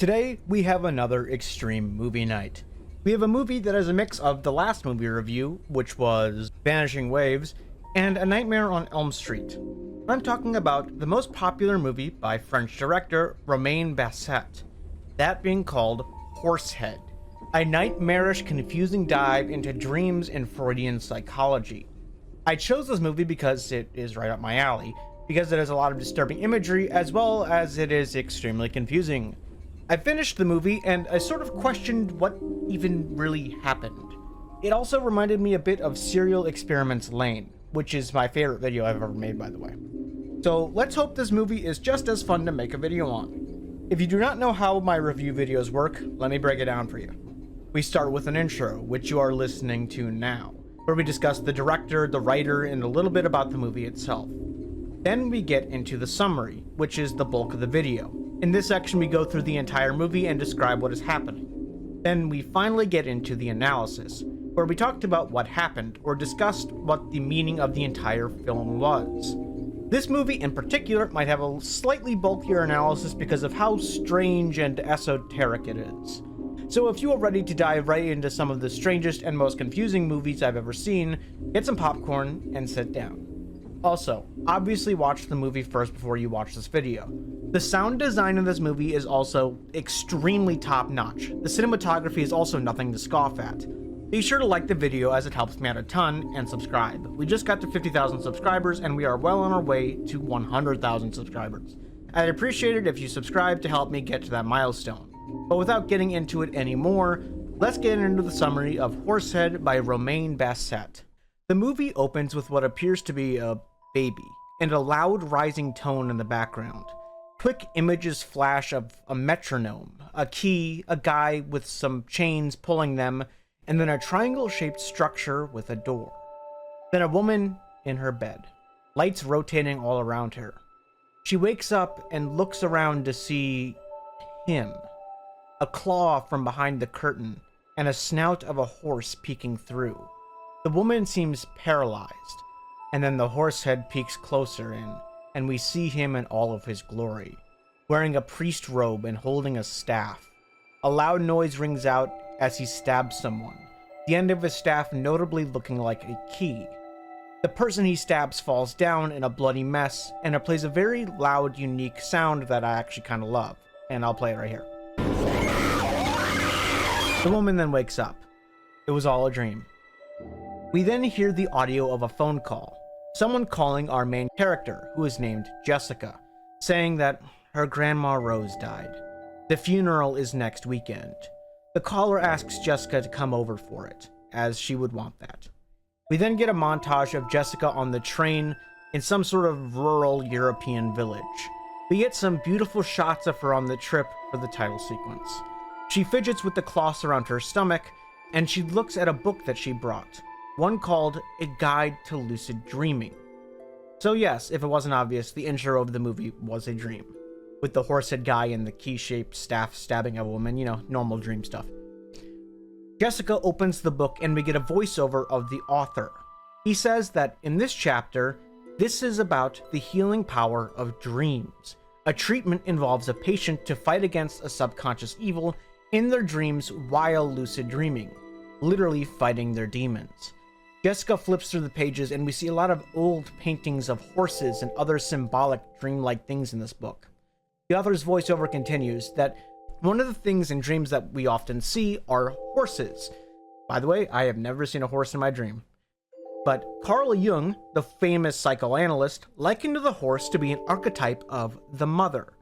Today, we have another extreme movie night. We have a movie that is a mix of the last movie review, which was Vanishing Waves, and A Nightmare on Elm Street. I'm talking about the most popular movie by French director Romain Basset, that being called Horsehead, a nightmarish, confusing dive into dreams and Freudian psychology. I chose this movie because it is right up my alley, because it has a lot of disturbing imagery as well as it is extremely confusing. I finished the movie and I sort of questioned what even really happened. It also reminded me a bit of Serial Experiments Lane, which is my favorite video I've ever made, by the way. So let's hope this movie is just as fun to make a video on. If you do not know how my review videos work, let me break it down for you. We start with an intro, which you are listening to now, where we discuss the director, the writer, and a little bit about the movie itself. Then we get into the summary, which is the bulk of the video. In this section, we go through the entire movie and describe what is happening. Then we finally get into the analysis, where we talked about what happened or discussed what the meaning of the entire film was. This movie in particular might have a slightly bulkier analysis because of how strange and esoteric it is. So if you are ready to dive right into some of the strangest and most confusing movies I've ever seen, get some popcorn and sit down. Also, obviously watch the movie first before you watch this video. The sound design in this movie is also extremely top-notch. The cinematography is also nothing to scoff at. Be sure to like the video as it helps me out a ton, and subscribe. We just got to 50,000 subscribers and we are well on our way to 100,000 subscribers. I'd appreciate it if you subscribe to help me get to that milestone. But without getting into it anymore, let's get into the summary of Horsehead by Romain Basset. The movie opens with what appears to be a baby, and a loud rising tone in the background. Quick images flash of a metronome, a key, a guy with some chains pulling them, and then a triangle-shaped structure with a door. Then a woman in her bed, lights rotating all around her. She wakes up and looks around to see him. A claw from behind the curtain, and a snout of a horse peeking through. The woman seems paralyzed, and then the horse head peeks closer in, and we see him in all of his glory, wearing a priest robe and holding a staff. A loud noise rings out as he stabs someone, the end of his staff notably looking like a key. The person he stabs falls down in a bloody mess, and it plays a very loud, unique sound that I actually kind of love, and I'll play it right here. The woman then wakes up. It was all a dream. We then hear the audio of a phone call. Someone calling our main character, who is named Jessica, saying that her grandma Rose died. The funeral is next weekend. The caller asks Jessica to come over for it, as she would want that. We then get a montage of Jessica on the train in some sort of rural European village. We get some beautiful shots of her on the trip for the title sequence. She fidgets with the cloths around her stomach, and she looks at a book that she brought. One called A Guide to Lucid Dreaming. So yes, if it wasn't obvious, the intro of the movie was a dream, with the horsehead guy and the key-shaped staff stabbing a woman, you know, normal dream stuff. Jessica opens the book and we get a voiceover of the author. He says that in this chapter, this is about the healing power of dreams. A treatment involves a patient to fight against a subconscious evil in their dreams while lucid dreaming, literally fighting their demons. Jessica flips through the pages and we see a lot of old paintings of horses and other symbolic dreamlike things in this book. The author's voiceover continues that one of the things in dreams that we often see are horses. By the way, I have never seen a horse in my dream. But Carl Jung, the famous psychoanalyst, likened the horse to be an archetype of the mother,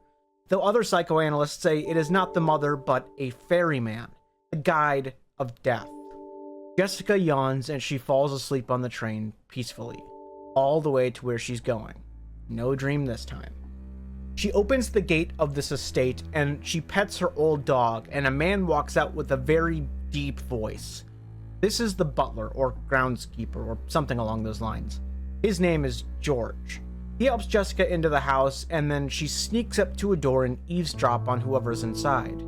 though other psychoanalysts say it is not the mother but a ferryman, a guide of death. Jessica yawns and she falls asleep on the train peacefully, all the way to where she's going. No dream this time. She opens the gate of this estate and she pets her old dog, and a man walks out with a very deep voice. This is the butler or groundskeeper or something along those lines. His name is George. He helps Jessica into the house, and then she sneaks up to a door and eavesdrop on whoever's inside.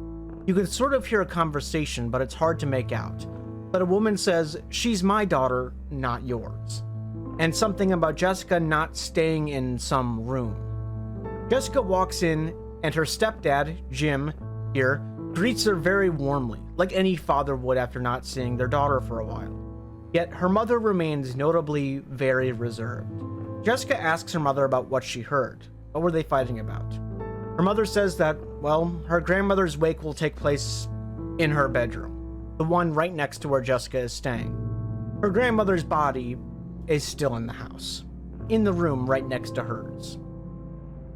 You can sort of hear a conversation, but it's hard to make out. But a woman says, "She's my daughter, not yours." And something about Jessica not staying in some room. Jessica walks in, and her stepdad, Jim, here, greets her very warmly, like any father would after not seeing their daughter for a while. Yet her mother remains notably very reserved. Jessica asks her mother about what she heard. What were they fighting about? Her mother says that, well, her grandmother's wake will take place in her bedroom, the one right next to where Jessica is staying. Her grandmother's body is still in the house, in the room right next to hers.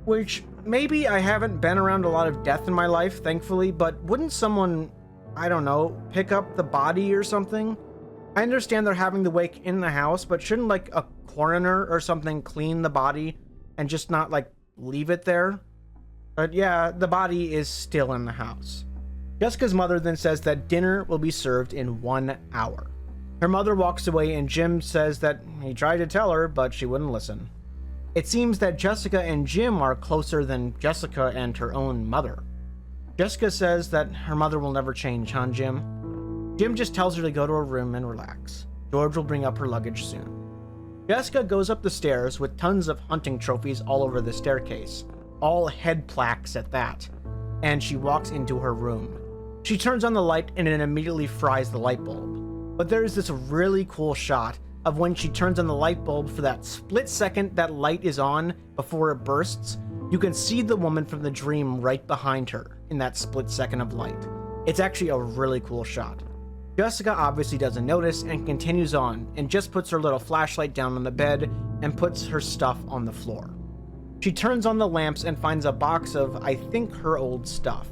Which, maybe I haven't been around a lot of death in my life, thankfully, but wouldn't someone, I don't know, pick up the body or something? I understand they're having the wake in the house, but shouldn't like a coroner or something clean the body and just not like leave it there? But yeah, the body is still in the house. Jessica's mother then says that dinner will be served in 1 hour. Her mother walks away and Jim says that he tried to tell her, but she wouldn't listen. It seems that Jessica and Jim are closer than Jessica and her own mother. Jessica says that her mother will never change, huh, Jim? Jim just tells her to go to her room and relax. George will bring up her luggage soon. Jessica goes up the stairs with tons of hunting trophies all over the staircase, all head plaques at that, and she walks into her room. She turns on the light and it immediately fries the light bulb. But there's this really cool shot of when she turns on the light bulb. For that split second that light is on before it bursts, you can see the woman from the dream right behind her in that split second of light. It's actually a really cool shot. Jessica obviously doesn't notice and continues on and just puts her little flashlight down on the bed and puts her stuff on the floor. She turns on the lamps and finds a box of, I think, her old stuff.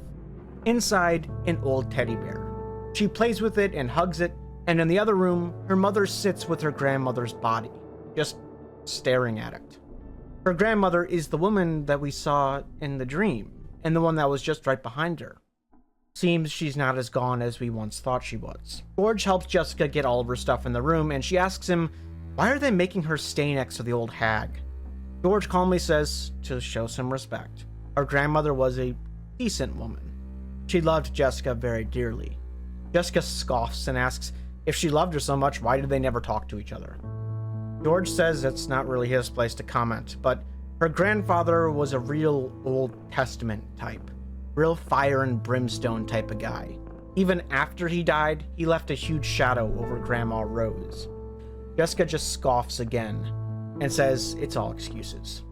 Inside, an old teddy bear. She plays with it and hugs it, and in the other room, her mother sits with her grandmother's body, just staring at it. Her grandmother is the woman that we saw in the dream, and the one that was just right behind her. Seems she's not as gone as we once thought she was. George helps Jessica get all of her stuff in the room, and she asks him, why are they making her stay next to the old hag? George calmly says to show some respect. Her grandmother was a decent woman. She loved Jessica very dearly. Jessica scoffs and asks if she loved her so much, why did they never talk to each other? George says it's not really his place to comment, but her grandfather was a real Old Testament type. Real fire and brimstone type of guy. Even after he died, he left a huge shadow over Grandma Rose. Jessica just scoffs again and says it's all excuses.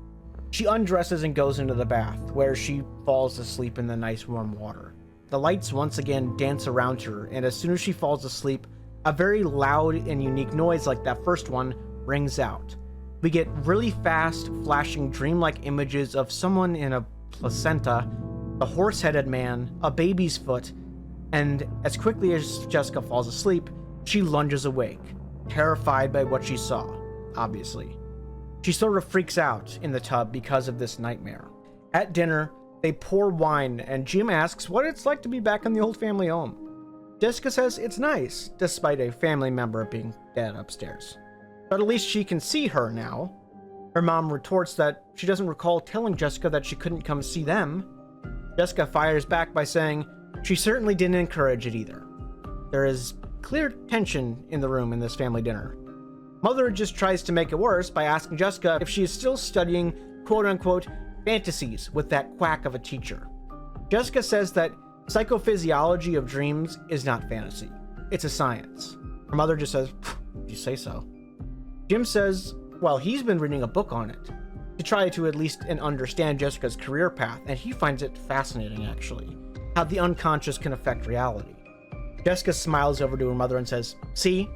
She undresses and goes into the bath, where she falls asleep in the nice warm water. The lights once again dance around her, and as soon as she falls asleep, a very loud and unique noise like that first one rings out. We get really fast, flashing dreamlike images of someone in a placenta, a horse-headed man, a baby's foot, and as quickly as Jessica falls asleep, she lunges awake, terrified by what she saw, obviously. She sort of freaks out in the tub because of this nightmare. At dinner, they pour wine, and Jim asks what it's like to be back in the old family home. Jessica says it's nice, despite a family member being dead upstairs. But at least she can see her now. Her mom retorts that she doesn't recall telling Jessica that she couldn't come see them. Jessica fires back by saying she certainly didn't encourage it either. There is clear tension in the room in this family dinner. Mother just tries to make it worse by asking Jessica if she is still studying quote-unquote fantasies with that quack of a teacher. Jessica says that psychophysiology of dreams is not fantasy. It's a science. Her mother just says, you say so. Jim says, well, he's been reading a book on it to try to at least understand Jessica's career path, and he finds it fascinating, actually, how the unconscious can affect reality. Jessica smiles over to her mother and says, see,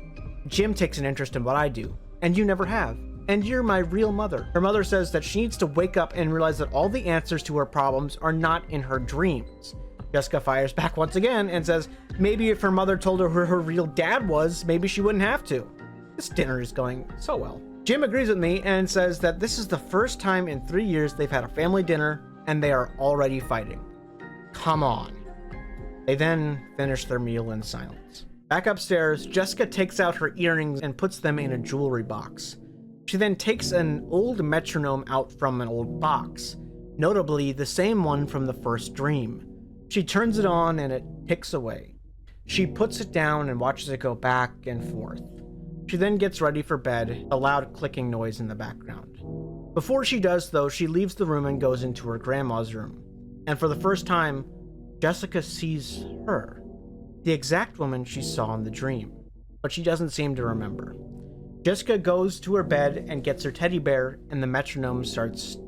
Jim takes an interest in what I do, and you never have, and you're my real mother. Her mother says that she needs to wake up and realize that all the answers to her problems are not in her dreams. Jessica fires back once again and says maybe if her mother told her who her real dad was, maybe she wouldn't have to. This dinner is going so well. Jim agrees with me and says that this is the first time in 3 years they've had a family dinner and they are already fighting. Come on. They then finish their meal in silence. Back upstairs, Jessica takes out her earrings and puts them in a jewelry box. She then takes an old metronome out from an old box, notably the same one from the first dream. She turns it on and it ticks away. She puts it down and watches it go back and forth. She then gets ready for bed, a loud clicking noise in the background. Before she does, though, she leaves the room and goes into her grandma's room. And for the first time, Jessica sees her, the exact woman she saw in the dream, but she doesn't seem to remember. Jessica goes to her bed and gets her teddy bear, and the metronome starts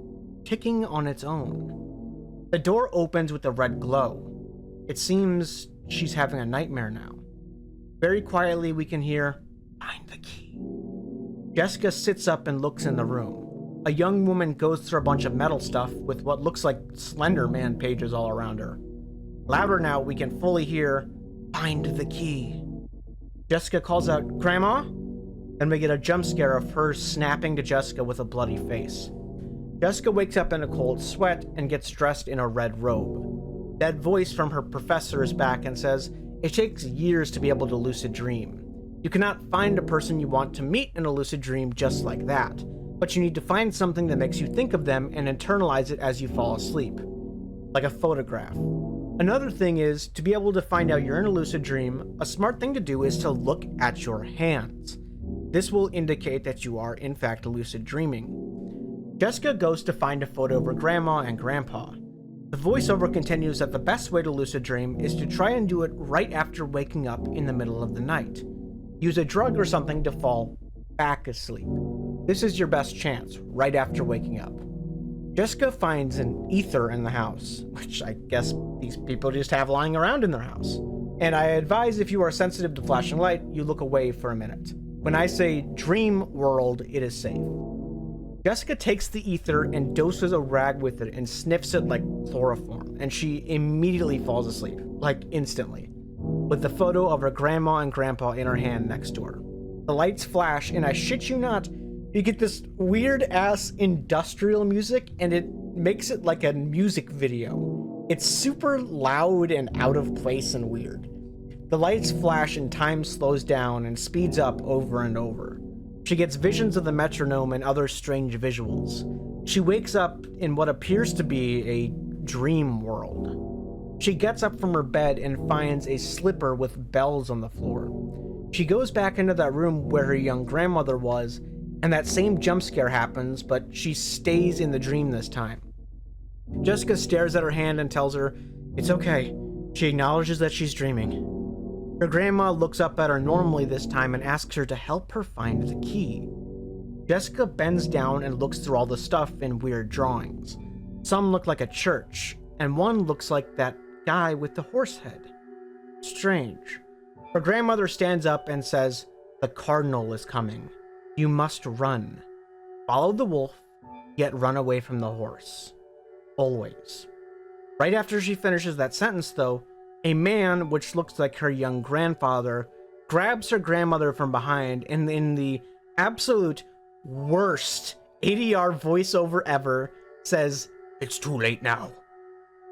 ticking on its own. The door opens with a red glow. It seems she's having a nightmare now. Very quietly, we can hear, "Find the key." Jessica sits up and looks in the room. A young woman goes through a bunch of metal stuff with what looks like Slender Man pages all around her. Louder now, we can fully hear, "Find the key." Jessica calls out, "Grandma?" Then we get a jump scare of her snapping to Jessica with a bloody face. Jessica wakes up in a cold sweat and gets dressed in a red robe. That voice from her professor is back and says, "It takes years to be able to lucid dream. You cannot find a person you want to meet in a lucid dream just like that, but you need to find something that makes you think of them and internalize it as you fall asleep, like a photograph." Another thing is, to be able to find out you're in a lucid dream, a smart thing to do is to look at your hands. This will indicate that you are in fact lucid dreaming. Jessica goes to find a photo of her grandma and grandpa. The voiceover continues that the best way to lucid dream is to try and do it right after waking up in the middle of the night. Use a drug or something to fall back asleep. This is your best chance, right after waking up. Jessica finds an ether in the house, which I guess these people just have lying around in their house. And I advise, if you are sensitive to flashing light, you look away for a minute. When I say dream world, it is safe. Jessica takes the ether and doses a rag with it and sniffs it like chloroform, and she immediately falls asleep, like instantly, with the photo of her grandma and grandpa in her hand next to her. The lights flash, and I shit you not, you get this weird-ass industrial music, and it makes it like a music video. It's super loud and out of place and weird. The lights flash and time slows down and speeds up over and over. She gets visions of the metronome and other strange visuals. She wakes up in what appears to be a dream world. She gets up from her bed and finds a slipper with bells on the floor. She goes back into that room where her young grandmother was, and that same jump scare happens, but she stays in the dream this time. Jessica stares at her hand and tells her it's okay. She acknowledges that she's dreaming. Her grandma looks up at her normally this time and asks her to help her find the key. Jessica bends down and looks through all the stuff in weird drawings. Some look like a church, and one looks like that guy with the horse head. Strange. Her grandmother stands up and says, "The cardinal is coming. You must run. Follow the wolf, yet run away from the horse. Always." Right after she finishes that sentence, though, a man, which looks like her young grandfather, grabs her grandmother from behind and in the absolute worst ADR voiceover ever says, "It's too late now."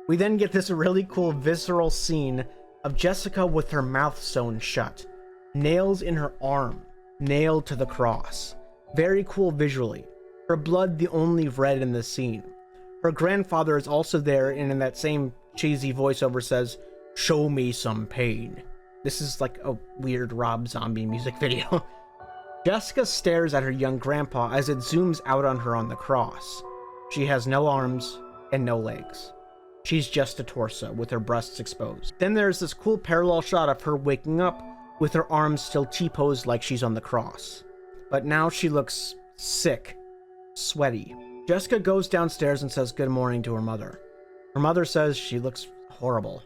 We then get this really cool visceral scene of Jessica with her mouth sewn shut, nails in her arm, nailed to the cross. Very cool visually. Her blood the only red in the scene. Her grandfather is also there, and in that same cheesy voiceover says, "Show me some pain." This is like a weird Rob Zombie music video. Jessica stares at her young grandpa as it zooms out on her on the cross. She has no arms and no legs. She's just a torso with her breasts exposed. Then there's this cool parallel shot of her waking up with her arms still T-posed like she's on the cross. But now she looks sick, sweaty. Jessica goes downstairs and says good morning to her mother. Her mother says she looks horrible.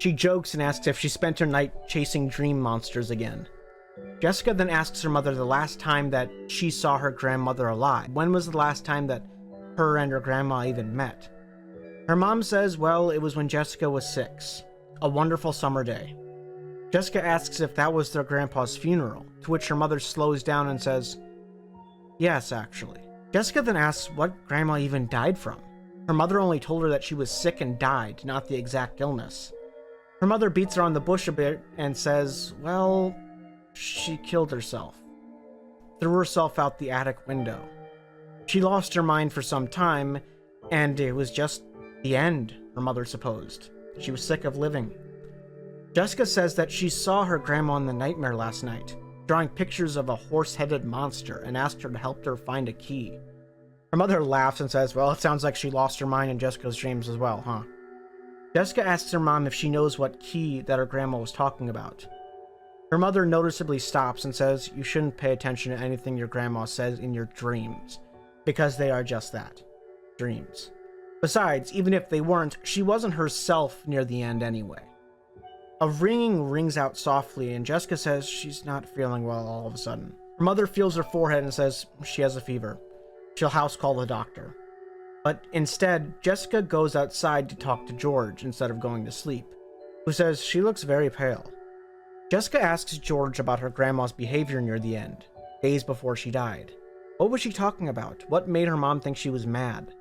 She jokes and asks if she spent her night chasing dream monsters again. Jessica then asks her mother the last time that she saw her grandmother alive. When was the last time that her and her grandma even met? Her mom says, well, it was when Jessica was 6. A wonderful summer day. Jessica asks if that was their grandpa's funeral, to which her mother slows down and says, yes, actually. Jessica then asks what grandma even died from. Her mother only told her that she was sick and died, not the exact illness. Her mother beats her on the bush a bit and says, well, she killed herself. Threw herself out the attic window. She lost her mind for some time, and it was just the end, her mother supposed. She was sick of living. Jessica says that she saw her grandma in the nightmare last night, drawing pictures of a horse-headed monster, and asked her to help her find a key. Her mother laughs and says, well, it sounds like she lost her mind in Jessica's dreams as well, huh? Jessica asks her mom if she knows what key that her grandma was talking about. Her mother noticeably stops and says you shouldn't pay attention to anything your grandma says in your dreams, because they are just that, dreams. Besides, even if they weren't, she wasn't herself near the end anyway. A ringing rings out softly, and Jessica says she's not feeling well all of a sudden. Her mother feels her forehead and says she has a fever. She'll house call the doctor. But instead, Jessica goes outside to talk to George instead of going to sleep, who says she looks very pale. Jessica asks George about her grandma's behavior near the end, days before she died. What was she talking about? What made her mom think she was mad?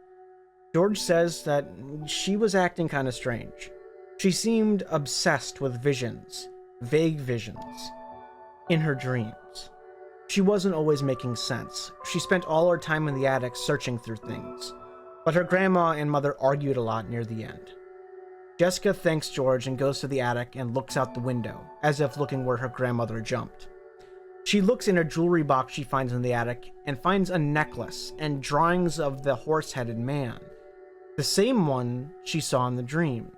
George says that she was acting kind of strange. She seemed obsessed with visions, vague visions, in her dreams. She wasn't always making sense. She spent all her time in the attic searching through things. But her grandma and mother argued a lot near the end. Jessica thanks George and goes to the attic and looks out the window, as if looking where her grandmother jumped. She looks in a jewelry box she finds in the attic and finds a necklace and drawings of the horse-headed man, the same one she saw in the dream.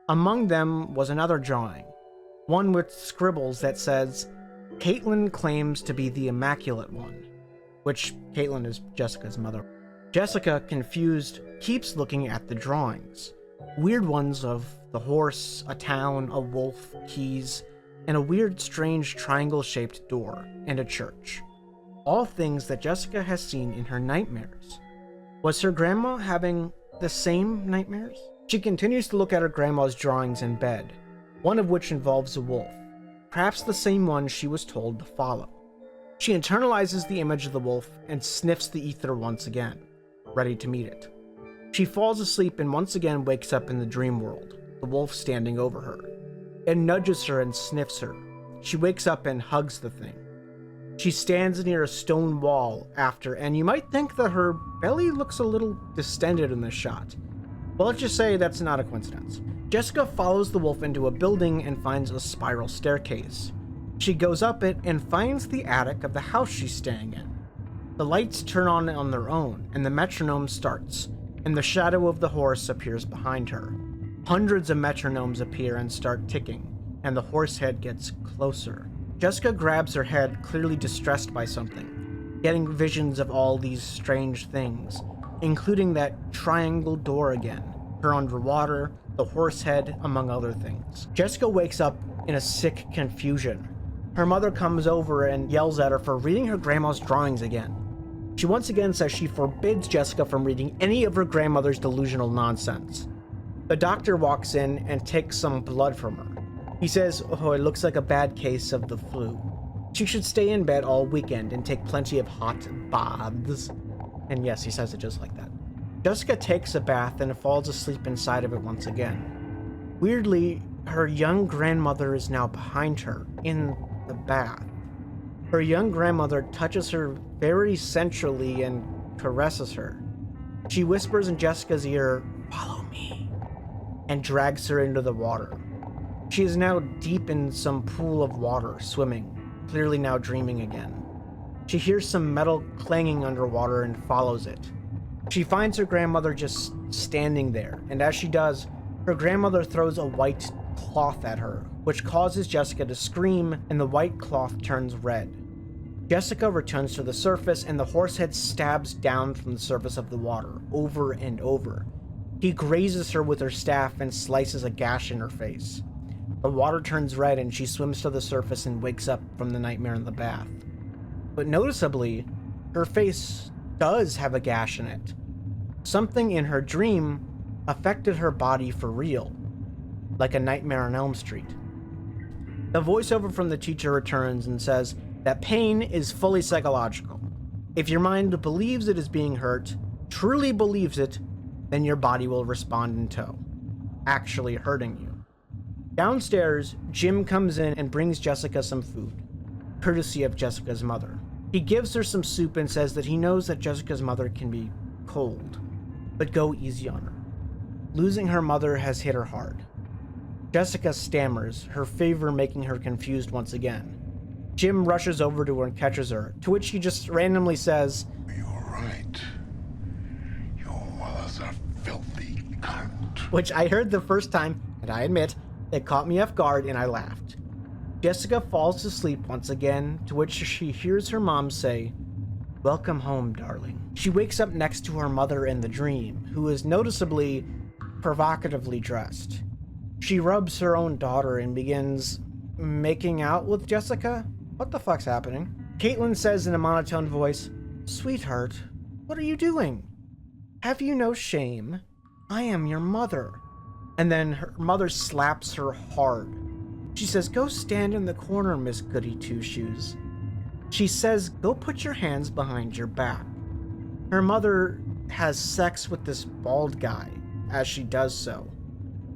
Among them was another drawing, one with scribbles that says, "Caitlin claims to be the Immaculate One," which Caitlin is Jessica's mother. Jessica, confused, keeps looking at the drawings. Weird ones of the horse, a town, a wolf, keys, and a weird, strange triangle-shaped door, and a church. All things that Jessica has seen in her nightmares. Was her grandma having the same nightmares? She continues to look at her grandma's drawings in bed, one of which involves a wolf, perhaps the same one she was told to follow. She internalizes the image of the wolf and sniffs the ether once again, ready to meet it. She falls asleep and once again wakes up in the dream world, the wolf standing over her. It nudges her and sniffs her. She wakes up and hugs the thing. She stands near a stone wall after, and you might think that her belly looks a little distended in this shot. Well, let's just say that's not a coincidence. Jessica follows the wolf into a building and finds a spiral staircase. She goes up it and finds the attic of the house she's staying in. The lights turn on their own, and the metronome starts, and the shadow of the horse appears behind her. Hundreds of metronomes appear and start ticking, and the horse head gets closer. Jessica grabs her head, clearly distressed by something, getting visions of all these strange things, including that triangle door again, her underwater, the horse head, among other things. Jessica wakes up in a sick confusion. Her mother comes over and yells at her for reading her grandma's drawings again. She once again says she forbids Jessica from reading any of her grandmother's delusional nonsense. The doctor walks in and takes some blood from her. He says, "Oh, it looks like a bad case of the flu. She should stay in bed all weekend and take plenty of hot baths." And yes, he says it just like that. Jessica takes a bath and falls asleep inside of it once again. Weirdly, her young grandmother is now behind her, in the bath. Her young grandmother touches her very sensually and caresses her. She whispers in Jessica's ear, "Follow me," and drags her into the water. She is now deep in some pool of water, swimming, clearly now dreaming again. She hears some metal clanging underwater and follows it. She finds her grandmother just standing there, and as she does, her grandmother throws a white cloth at her, which causes Jessica to scream, and the white cloth turns red. Jessica returns to the surface, and the horsehead stabs down from the surface of the water, over and over. He grazes her with her staff and slices a gash in her face. The water turns red, and she swims to the surface and wakes up from the nightmare in the bath. But noticeably, her face does have a gash in it. Something in her dream affected her body for real, like a nightmare on Elm Street. The voiceover from the teacher returns and says that pain is fully psychological. If your mind believes it is being hurt, truly believes it, then your body will respond in tow, actually hurting you. Downstairs, Jim comes in and brings Jessica some food, courtesy of Jessica's mother. He gives her some soup and says that he knows that Jessica's mother can be cold, but go easy on her. Losing her mother has hit her hard. Jessica stammers, her fever making her confused once again. Jim rushes over to her and catches her, to which he just randomly says, "You're right. Your mother's a filthy cunt." which I heard the first time, and I admit, it caught me off guard and I laughed. Jessica falls asleep once again, to which she hears her mom say, "Welcome home, darling." She wakes up next to her mother in the dream, who is noticeably provocatively dressed. She rubs her own daughter and begins making out with Jessica. What the fuck's happening? Caitlin says in a monotone voice, "Sweetheart, what are you doing? Have you no shame? I am your mother." And then her mother slaps her hard. She says, "Go stand in the corner, Miss Goody Two-Shoes." She says, "Go put your hands behind your back." Her mother has sex with this bald guy as she does so,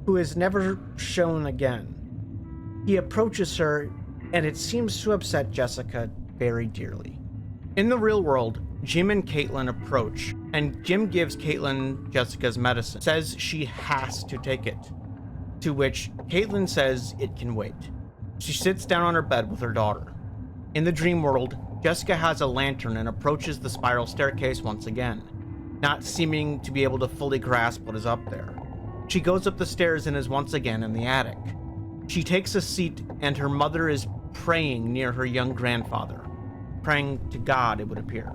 who is never shown again. He approaches her, and it seems to upset Jessica very dearly. In the real world, Jim and Caitlin approach, and Jim gives Caitlin Jessica's medicine, says she has to take it, to which Caitlin says it can wait. She sits down on her bed with her daughter. In the dream world, Jessica has a lantern and approaches the spiral staircase once again, not seeming to be able to fully grasp what is up there. She goes up the stairs and is once again in the attic. She takes a seat, and her mother is praying near her young grandfather. Praying to God, it would appear.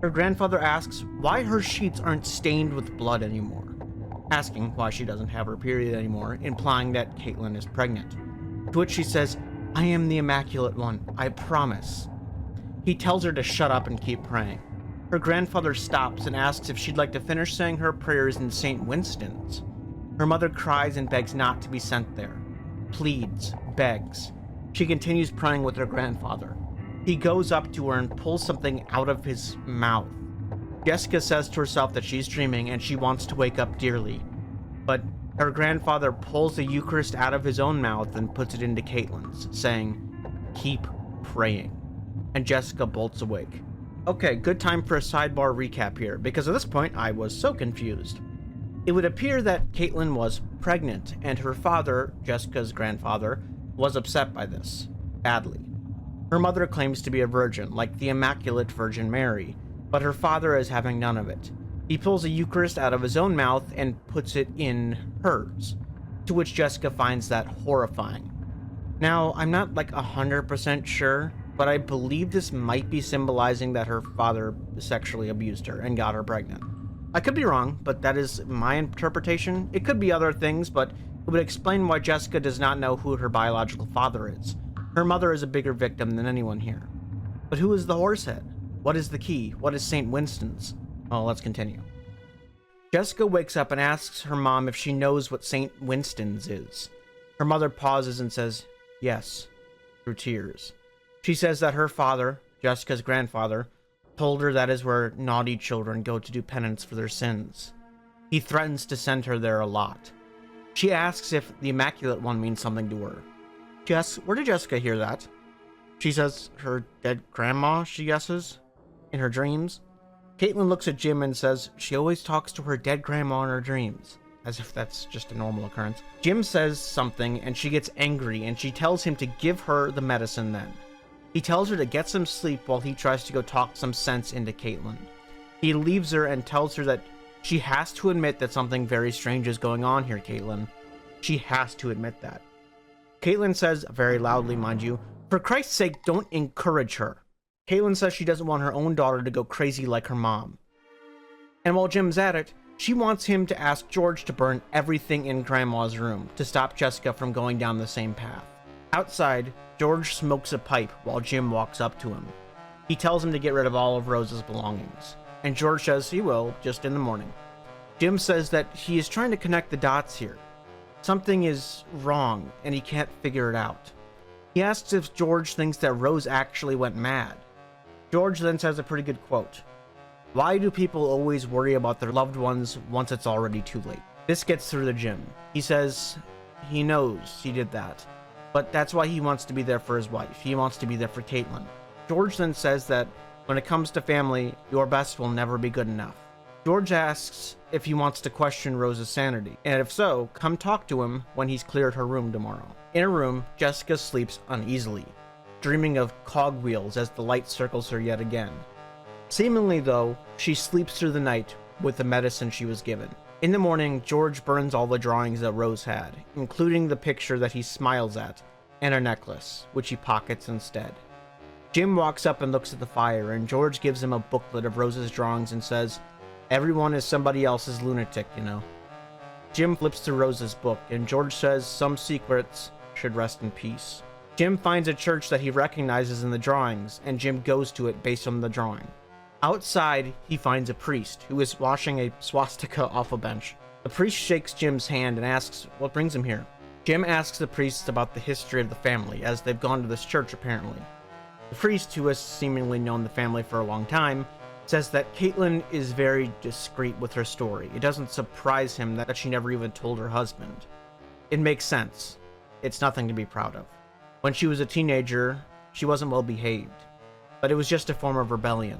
Her grandfather asks why her sheets aren't stained with blood anymore, asking why she doesn't have her period anymore, implying that Caitlin is pregnant. To which she says, "I am the Immaculate One, I promise." He tells her to shut up and keep praying. Her grandfather stops and asks if she'd like to finish saying her prayers in St. Winston's. Her mother cries and begs not to be sent there. Pleads, begs. She continues praying with her grandfather. He goes up to her and pulls something out of his mouth. Jessica says to herself that she's dreaming and she wants to wake up dearly. But her grandfather pulls the Eucharist out of his own mouth and puts it into Caitlin's, saying, "Keep praying." And Jessica bolts awake. Okay, good time for a sidebar recap here, because at this point I was so confused. It would appear that Caitlin was pregnant, and her father, Jessica's grandfather, was upset by this, badly. Her mother claims to be a virgin, like the Immaculate Virgin Mary, but her father is having none of it. He pulls a Eucharist out of his own mouth and puts it in hers, to which Jessica finds that horrifying. Now, I'm not like 100% sure, but I believe this might be symbolizing that her father sexually abused her and got her pregnant. I could be wrong, but that is my interpretation. It could be other things, but it would explain why Jessica does not know who her biological father is. Her mother is a bigger victim than anyone here. But who is the Horsehead? What is the key? What is St. Winston's? Well, let's continue. Jessica wakes up and asks her mom if she knows what St. Winston's is. Her mother pauses and says, "Yes," through tears. She says that her father, Jessica's grandfather, told her that is where naughty children go to do penance for their sins. He threatens to send her there a lot. She asks if the Immaculate One means something to her. She asks, where did Jessica hear that? She says her dead grandma, she guesses, in her dreams. Caitlin looks at Jim and says she always talks to her dead grandma in her dreams, as if that's just a normal occurrence. Jim says something and she gets angry and she tells him to give her the medicine then. He tells her to get some sleep while he tries to go talk some sense into Caitlin. He leaves her and tells her that she has to admit that something very strange is going on here, Caitlin. She has to admit that. Caitlin says, very loudly mind you, "For Christ's sake, don't encourage her." Caitlin says she doesn't want her own daughter to go crazy like her mom. And while Jim's at it, she wants him to ask George to burn everything in Grandma's room to stop Jessica from going down the same path. Outside, George smokes a pipe while Jim walks up to him. He tells him to get rid of all of Rose's belongings, and George says he will, just in the morning. Jim says that he is trying to connect the dots here. Something is wrong, and he can't figure it out. He asks if George thinks that Rose actually went mad. George then says a pretty good quote. "Why do people always worry about their loved ones once it's already too late?" This gets through to Jim. He says he knows he did that, but that's why he wants to be there for his wife. He wants to be there for Caitlin. George then says that when it comes to family, your best will never be good enough. George asks if he wants to question Rose's sanity, and if so, come talk to him when he's cleared her room tomorrow. In her room, Jessica sleeps uneasily, dreaming of cogwheels as the light circles her yet again. Seemingly, though, she sleeps through the night with the medicine she was given. In the morning, George burns all the drawings that Rose had, including the picture that he smiles at, and a necklace, which he pockets instead. Jim walks up and looks at the fire, and George gives him a booklet of Rose's drawings and says, "Everyone is somebody else's lunatic, you know." Jim flips through Rose's book, and George says some secrets should rest in peace. Jim finds a church that he recognizes in the drawings, and Jim goes to it based on the drawing. Outside, he finds a priest who is washing a swastika off a bench. The priest shakes Jim's hand and asks what brings him here. Jim asks the priest about the history of the family, as they've gone to this church apparently. The priest, who has seemingly known the family for a long time, says that Caitlin is very discreet with her story. It doesn't surprise him that she never even told her husband. It makes sense. It's nothing to be proud of. When she was a teenager, she wasn't well behaved, but it was just a form of rebellion.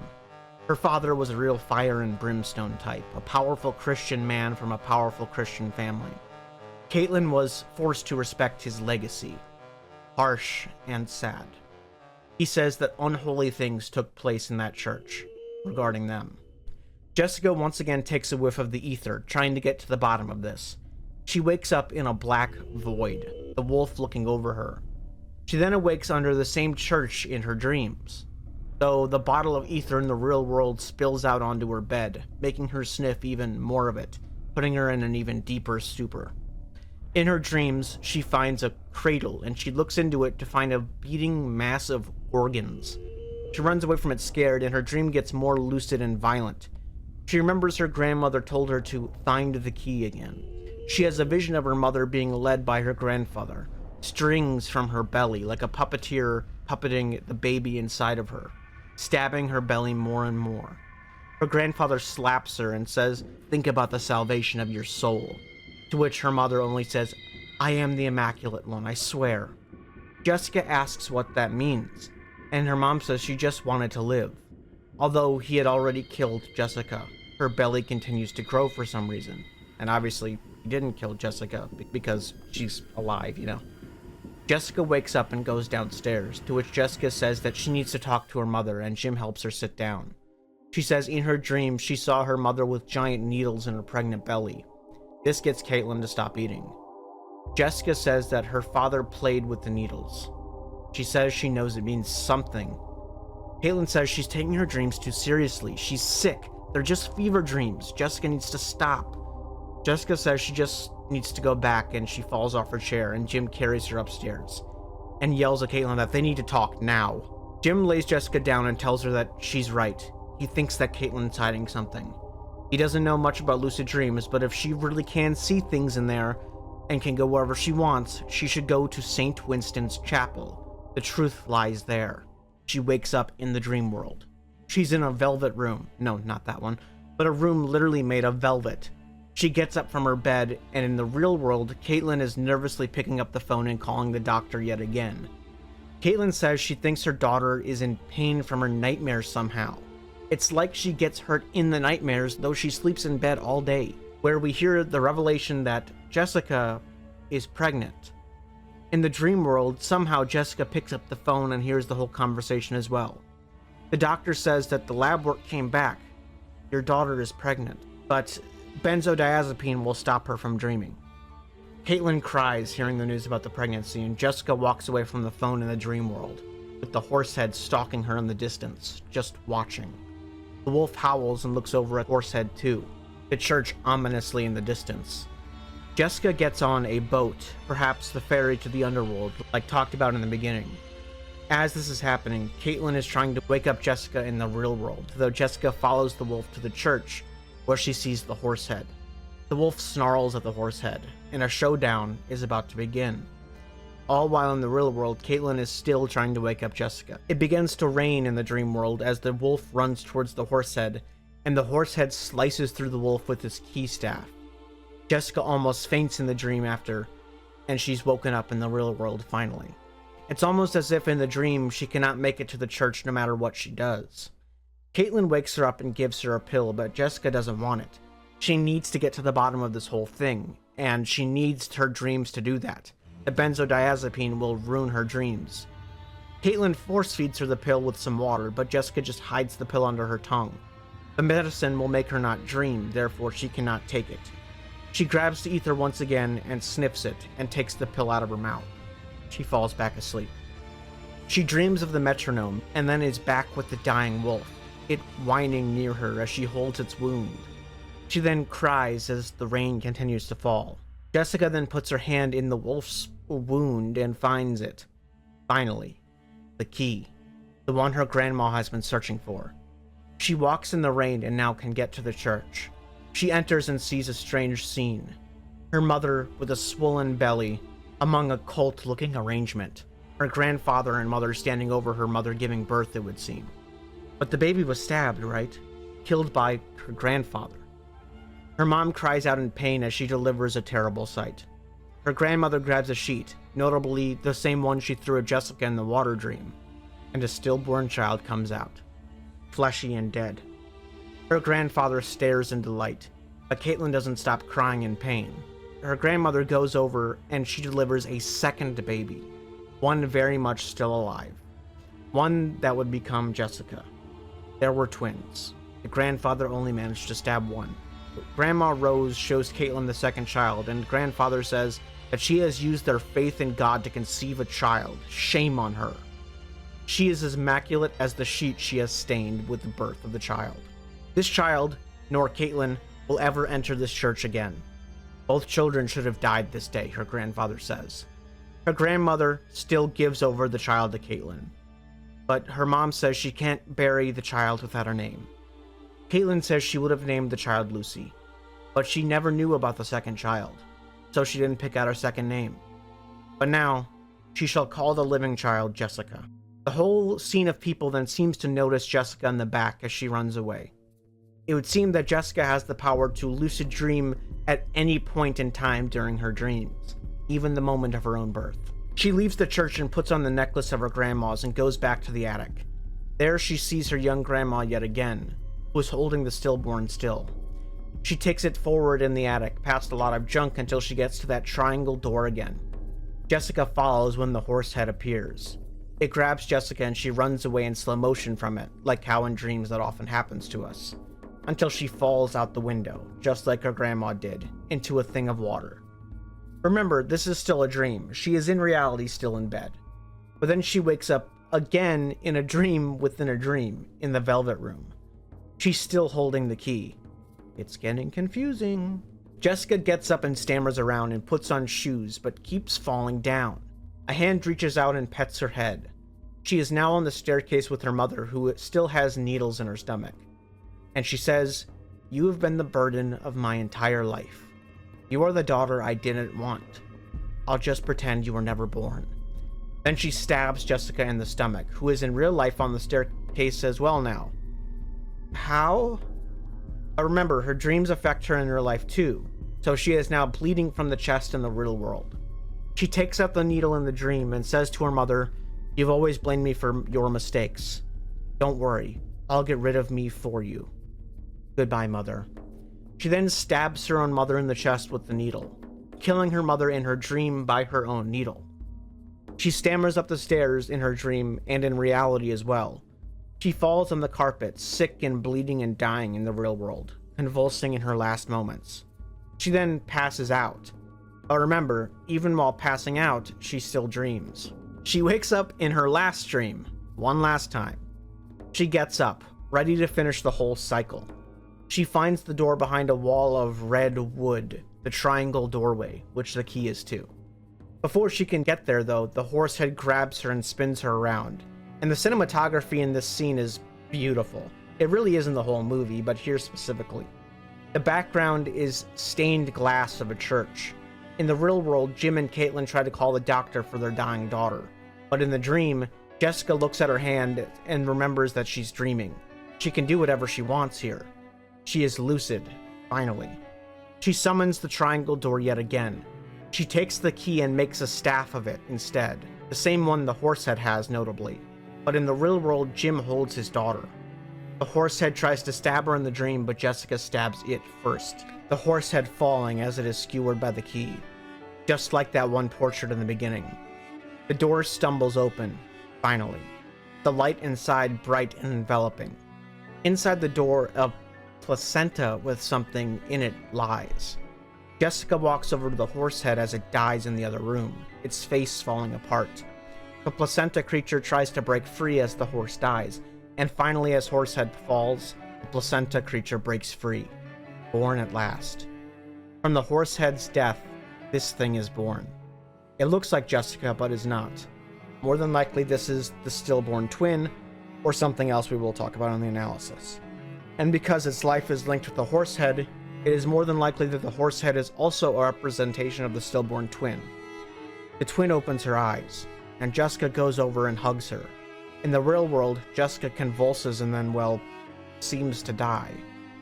Her father was a real fire and brimstone type, a powerful Christian man from a powerful Christian family. Caitlin was forced to respect his legacy. Harsh and sad. He says that unholy things took place in that church regarding them. Jessica once again takes a whiff of the ether, trying to get to the bottom of this. She wakes up in a black void, the wolf looking over her. She then awakes under the same church in her dreams, though the bottle of ether in the real world spills out onto her bed, making her sniff even more of it, putting her in an even deeper stupor. In her dreams, she finds a cradle, and she looks into it to find a beating mass of organs. She runs away from it scared, and her dream gets more lucid and violent. She remembers her grandmother told her to find the key again. She has a vision of her mother being led by her grandfather, strings from her belly, like a puppeteer puppeting the baby inside of her, stabbing her belly more and more. Her grandfather slaps her and says, "Think about the salvation of your soul," to which her mother only says, "I am the Immaculate One, I swear." Jessica asks what that means, and her mom says she just wanted to live. Although he had already killed Jessica, her belly continues to grow for some reason. And obviously, he didn't kill Jessica because she's alive, you know. Jessica wakes up and goes downstairs, to which Jessica says that she needs to talk to her mother, and Jim helps her sit down. She says in her dream she saw her mother with giant needles in her pregnant belly. This gets Caitlin to stop eating. Jessica says that her father played with the needles. She says she knows it means something. Caitlin says she's taking her dreams too seriously. She's sick. They're just fever dreams. Jessica needs to stop. Jessica says she just needs to go back, and she falls off her chair, and Jim carries her upstairs and yells at Caitlin that they need to talk now. Jim lays Jessica down and tells her that she's right. He thinks that Caitlin's hiding something. He doesn't know much about lucid dreams, but if she really can see things in there and can go wherever she wants, she should go to St. Winston's Chapel. The truth lies there. She wakes up in the dream world. She's in a velvet room. No, not that one, but a room literally made of velvet. She gets up from her bed, and in the real world, Caitlin is nervously picking up the phone and calling the doctor yet again. Caitlin says she thinks her daughter is in pain from her nightmares somehow. It's like she gets hurt in the nightmares, though she sleeps in bed all day, where we hear the revelation that Jessica is pregnant. In the dream world, somehow Jessica picks up the phone and hears the whole conversation as well. The doctor says that the lab work came back. Your daughter is pregnant, but benzodiazepine will stop her from dreaming. Caitlin cries hearing the news about the pregnancy, and Jessica walks away from the phone in the dream world, with the Horsehead stalking her in the distance, just watching. The wolf howls and looks over at Horsehead too, the church ominously in the distance. Jessica gets on a boat, perhaps the ferry to the underworld, like talked about in the beginning. As this is happening, Caitlin is trying to wake up Jessica in the real world, though Jessica follows the wolf to the church, where she sees the Horsehead. The wolf snarls at the Horsehead, and a showdown is about to begin. All while in the real world, Caitlin is still trying to wake up Jessica. It begins to rain in the dream world as the wolf runs towards the Horsehead, and the Horsehead slices through the wolf with his key staff. Jessica almost faints in the dream after, and she's woken up in the real world finally. It's almost as if in the dream she cannot make it to the church no matter what she does. Caitlin wakes her up and gives her a pill, but Jessica doesn't want it. She needs to get to the bottom of this whole thing, and she needs her dreams to do that. The benzodiazepine will ruin her dreams. Caitlin force feeds her the pill with some water, but Jessica just hides the pill under her tongue. The medicine will make her not dream, therefore she cannot take it. She grabs the ether once again and sniffs it and takes the pill out of her mouth. She falls back asleep. She dreams of the metronome and then is back with the dying wolf, it whining near her as she holds its wound. She then cries as the rain continues to fall. Jessica then puts her hand in the wolf's wound and finds it. Finally, the key, the one her grandma has been searching for. She walks in the rain and now can get to the church. She enters and sees a strange scene. Her mother with a swollen belly among a cult-looking arrangement. Her grandfather and mother standing over her mother giving birth, it would seem. But the baby was stabbed, right? Killed by her grandfather. Her mom cries out in pain as she delivers a terrible sight. Her grandmother grabs a sheet, notably the same one she threw at Jessica in the water dream, and a stillborn child comes out, fleshy and dead. Her grandfather stares in delight, but Caitlin doesn't stop crying in pain. Her grandmother goes over and she delivers a second baby, one very much still alive, one that would become Jessica. There were twins. The grandfather only managed to stab one. Grandma Rose shows Caitlin the second child, and grandfather says that she has used their faith in God to conceive a child. Shame on her. She is as immaculate as the sheet she has stained with the birth of the child. This child, nor Caitlin, will ever enter this church again. Both children should have died this day, her grandfather says. Her grandmother still gives over the child to Caitlin, but her mom says she can't bury the child without her name. Caitlin says she would have named the child Lucy, but she never knew about the second child, so she didn't pick out her second name. But now, she shall call the living child Jessica. The whole scene of people then seems to notice Jessica in the back as she runs away. It would seem that Jessica has the power to lucid dream at any point in time during her dreams, even the moment of her own birth. She leaves the church and puts on the necklace of her grandma's and goes back to the attic. There she sees her young grandma yet again, who is holding the stillborn still. She takes it forward in the attic, past a lot of junk until she gets to that triangle door again. Jessica follows when the Horsehead appears. It grabs Jessica and she runs away in slow motion from it, like how in dreams that often happens to us, until she falls out the window, just like her grandma did, into a thing of water. Remember, this is still a dream. She is in reality still in bed. But then she wakes up again in a dream within a dream, in the velvet room. She's still holding the key. It's getting confusing. Jessica gets up and stammers around and puts on shoes, but keeps falling down. A hand reaches out and pets her head. She is now on the staircase with her mother, who still has needles in her stomach. And she says, "You have been the burden of my entire life. You are the daughter I didn't want. I'll just pretend you were never born." Then she stabs Jessica in the stomach, who is in real life on the staircase as well now. How? But remember, her dreams affect her in real life too, so she is now bleeding from the chest in the real world. She takes out the needle in the dream and says to her mother, "You've always blamed me for your mistakes. Don't worry, I'll get rid of me for you. Goodbye, mother." She then stabs her own mother in the chest with the needle, killing her mother in her dream by her own needle. She stammers up the stairs in her dream and in reality as well. She falls on the carpet, sick and bleeding and dying in the real world, convulsing in her last moments. She then passes out. But remember, even while passing out, she still dreams. She wakes up in her last dream, one last time. She gets up, ready to finish the whole cycle. She finds the door behind a wall of red wood, the triangle doorway, which the key is to. Before she can get there, though, the Horsehead grabs her and spins her around. And the cinematography in this scene is beautiful. It really is in the whole movie, but here specifically. The background is stained glass of a church. In the real world, Jim and Caitlin try to call the doctor for their dying daughter. But in the dream, Jessica looks at her hand and remembers that she's dreaming. She can do whatever she wants here. She is lucid, finally. She summons the triangle door yet again. She takes the key and makes a staff of it instead, the same one the Horsehead has, notably. But in the real world, Jim holds his daughter. The Horsehead tries to stab her in the dream, but Jessica stabs it first, the Horsehead falling as it is skewered by the key, just like that one portrait in the beginning. The door stumbles open, finally, the light inside bright and enveloping. Inside the door, a placenta with something in it lies. Jessica walks over to the Horsehead as it dies in the other room, its face falling apart. The placenta creature tries to break free as the horse dies, and finally as Horsehead falls, the placenta creature breaks free, born at last. From the Horsehead's death, this thing is born. It looks like Jessica, but is not. More than likely this is the stillborn twin, or something else we will talk about in the analysis. And because its life is linked with the Horsehead, it is more than likely that the Horsehead is also a representation of the stillborn twin. The twin opens her eyes, and Jessica goes over and hugs her. In the real world, Jessica convulses and then, well, seems to die.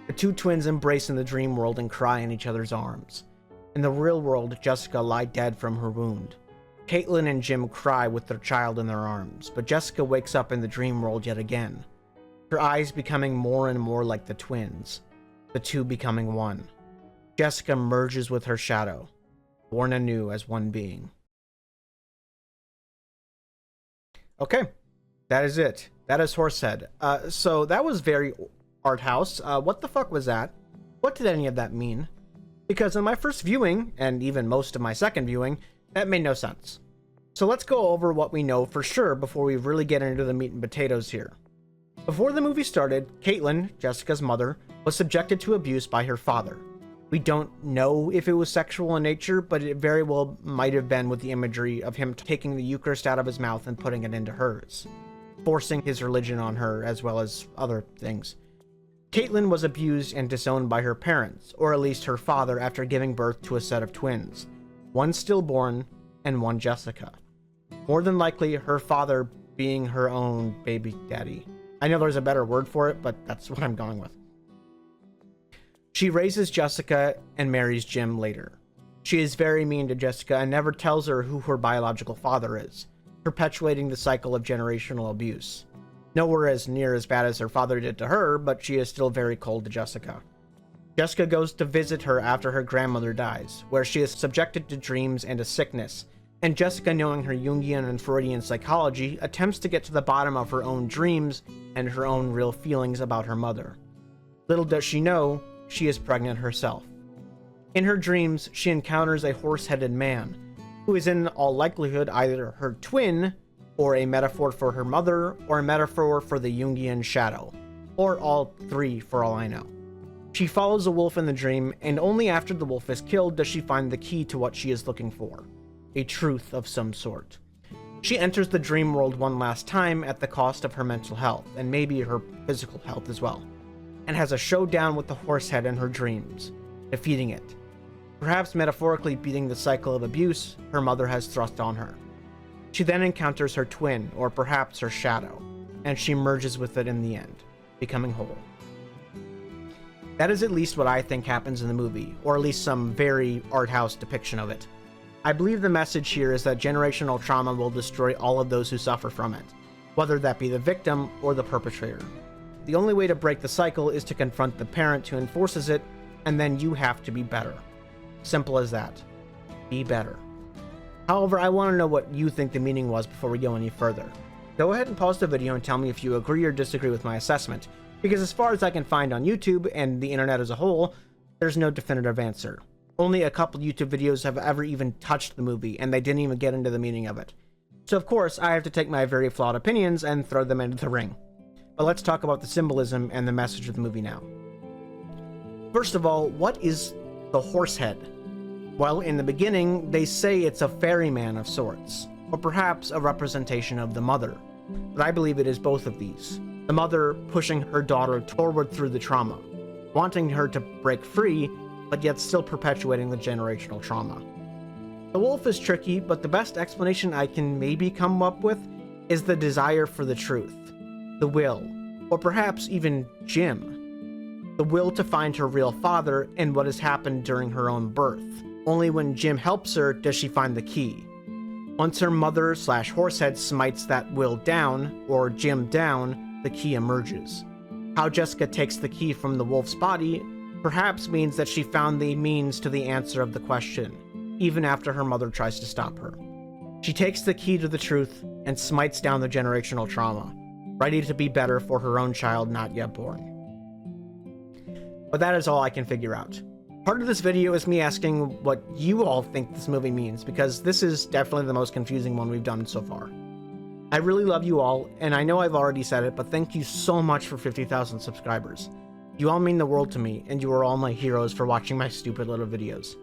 The two twins embrace in the dream world and cry in each other's arms. In the real world, Jessica lie dead from her wound. Caitlin and Jim cry with their child in their arms, but Jessica wakes up in the dream world yet again, her eyes becoming more and more like the twins, the two becoming one. Jessica merges with her shadow, born anew as one being. Okay, that is it. That is Horsehead. So that was very art house. What the fuck was that? What did any of that mean? Because in my first viewing, and even most of my second viewing, that made no sense. So let's go over what we know for sure before we really get into the meat and potatoes here. Before the movie started, Caitlin, Jessica's mother, was subjected to abuse by her father. We don't know if it was sexual in nature, but it very well might have been with the imagery of him taking the Eucharist out of his mouth and putting it into hers, forcing his religion on her as well as other things. Caitlin was abused and disowned by her parents, or at least her father, after giving birth to a set of twins, one stillborn and one Jessica. More than likely, her father being her own baby daddy. I know there's a better word for it, but that's what I'm going with. She raises Jessica and marries Jim later. She is very mean to Jessica and never tells her who her biological father is, perpetuating the cycle of generational abuse. Nowhere as near as bad as her father did to her, but she is still very cold to Jessica. Jessica goes to visit her after her grandmother dies, where she is subjected to dreams and a sickness, and Jessica, knowing her Jungian and Freudian psychology, attempts to get to the bottom of her own dreams and her own real feelings about her mother. Little does she know, she is pregnant herself. In her dreams, she encounters a horse-headed man, who is in all likelihood either her twin, or a metaphor for her mother, or a metaphor for the Jungian shadow, or all three for all I know. She follows a wolf in the dream, and only after the wolf is killed does she find the key to what she is looking for, a truth of some sort. She enters the dream world one last time at the cost of her mental health, and maybe her physical health as well, and has a showdown with the Horsehead in her dreams, defeating it. Perhaps metaphorically beating the cycle of abuse her mother has thrust on her. She then encounters her twin, or perhaps her shadow, and she merges with it in the end, becoming whole. That is at least what I think happens in the movie, or at least some very art house depiction of it. I believe the message here is that generational trauma will destroy all of those who suffer from it, whether that be the victim or the perpetrator. The only way to break the cycle is to confront the parent who enforces it, and then you have to be better. Simple as that. Be better. However, I want to know what you think the meaning was before we go any further. Go ahead and pause the video and tell me if you agree or disagree with my assessment, because as far as I can find on YouTube and the internet as a whole, there's no definitive answer. Only a couple YouTube videos have ever even touched the movie, and they didn't even get into the meaning of it. So of course, I have to take my very flawed opinions and throw them into the ring. But let's talk about the symbolism and the message of the movie now. First of all, what is the Horsehead? Well, in the beginning, they say it's a ferryman of sorts, or perhaps a representation of the mother, but I believe it is both of these. The mother pushing her daughter forward through the trauma, wanting her to break free, but yet still perpetuating the generational trauma. The wolf is tricky, but the best explanation I can maybe come up with is the desire for the truth, the will, or perhaps even Jim. The will to find her real father and what has happened during her own birth. Only when Jim helps her does she find the key. Once her mother/Horsehead smites that will down, or Jim down, the key emerges. How Jessica takes the key from the wolf's body perhaps means that she found the means to the answer of the question, even after her mother tries to stop her. She takes the key to the truth and smites down the generational trauma, ready to be better for her own child not yet born. But that is all I can figure out. Part of this video is me asking what you all think this movie means, because this is definitely the most confusing one we've done so far. I really love you all, and I know I've already said it, but thank you so much for 50,000 subscribers. You all mean the world to me, and you are all my heroes for watching my stupid little videos.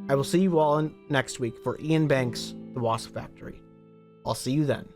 I will see you all next week for Ian Banks' The Wasp Factory. I'll see you then.